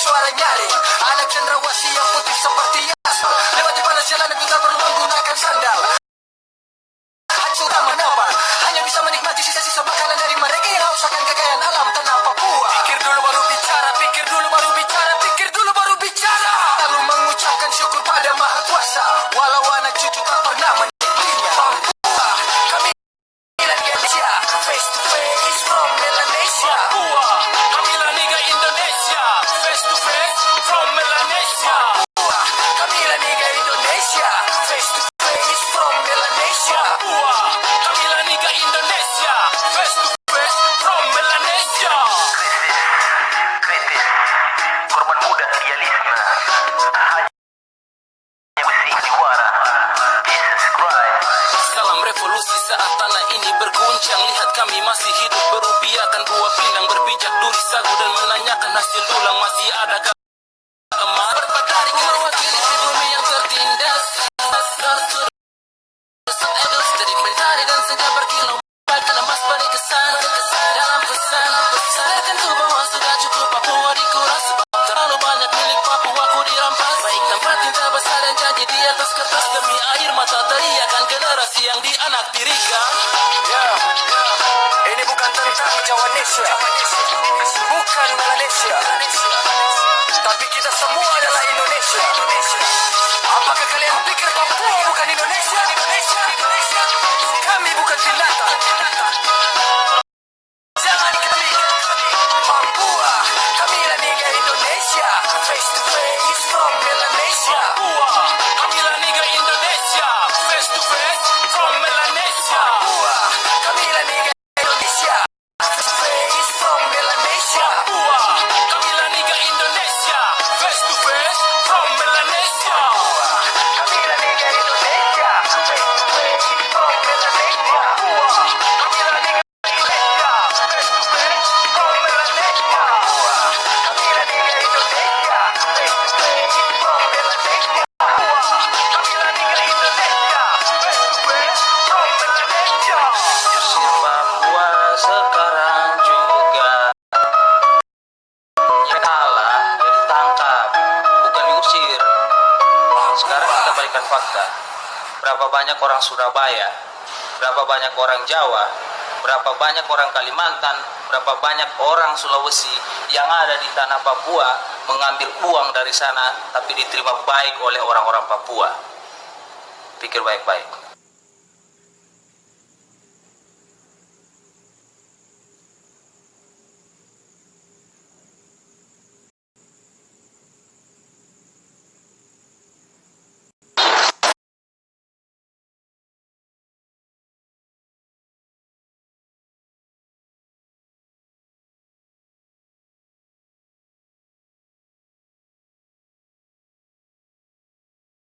suara nyaring. Anak cendrawasih yang putih seperti aspal. Lewati panas jalanan kita perlu menggunakan sandal. Hancur tak menapa, hanya bisa menikmati sisa-sisa makanan dari mereka yang haus akan kekayaan alam tanah Papua. Pikir dulu baru bicara, pikir dulu baru bicara, pikir dulu baru bicara. Lalu mengucapkan syukur pada Maha Kuasa, walau anak cucu tak pernah menikmatinya. Papua, kami Indonesia, face to face from Melanesia. Papua, kami Niga Indonesia, face to face from Melanesia. Papua, kami Niga Indonesia, face to face from Melanesia. Papua, kami Niga Indonesia, face to face from Melanesia. Kritis, korban muda idealisme, hanya besi diwara. Jesus Christ. Salam revolusi saat tanah ini berguncang. Lihat kami masih hidup berupiahkan buah pindang, berpijak duri sagu dan menanyakan hasil dulang masih ada emas. Berpatari mewakili bumi yang tertindas. Jadi mencari dan segera berkilau bahkan emas balik kesan dalam pesan. Sadarkan ku bahwa sudah cukup Papua dikuras, sebab terlalu banyak milik Papua ku dirampas. Baik tempat tinta besar dan janji di atas kertas, demi air mata teriakan generasi yang dianaktirikan. Ini bukan tentang Jawanesia, bukan Melanesia, tapi kita semua adalah Indonesia. Apakah kalian pikir Papua bukan Indonesia? Kami bukan binatang. Jangan dikali. Papua, kami Niga Indonesia, face to face from Melanesia. Papua, kami Niga Indonesia, face to face from Melanesia. Papua, kami Niga Indonesia, face to face from Melanesia. Papua, kami Niga Indonesia, face to face from Melanesia. Papua, kami Niga Indonesia, face to face from Melanesia. Papua, kami Niga Indonesia, face to face from Melanesia. Papua, kami Niga Indonesia, face to face from Melanesia. Papua, kami Niga Indonesia, face to face from Melanesia. Usir Papua sekarang juga. Yang kalah ya ditangkap, bukan diusir. Sekarang kita balikan fakta. Berapa banyak orang Surabaya, berapa banyak orang Jawa, berapa banyak orang Kalimantan, berapa banyak orang Sulawesi yang ada di tanah Papua mengambil uang dari sana tapi diterima baik oleh orang-orang Papua. Pikir baik-baik.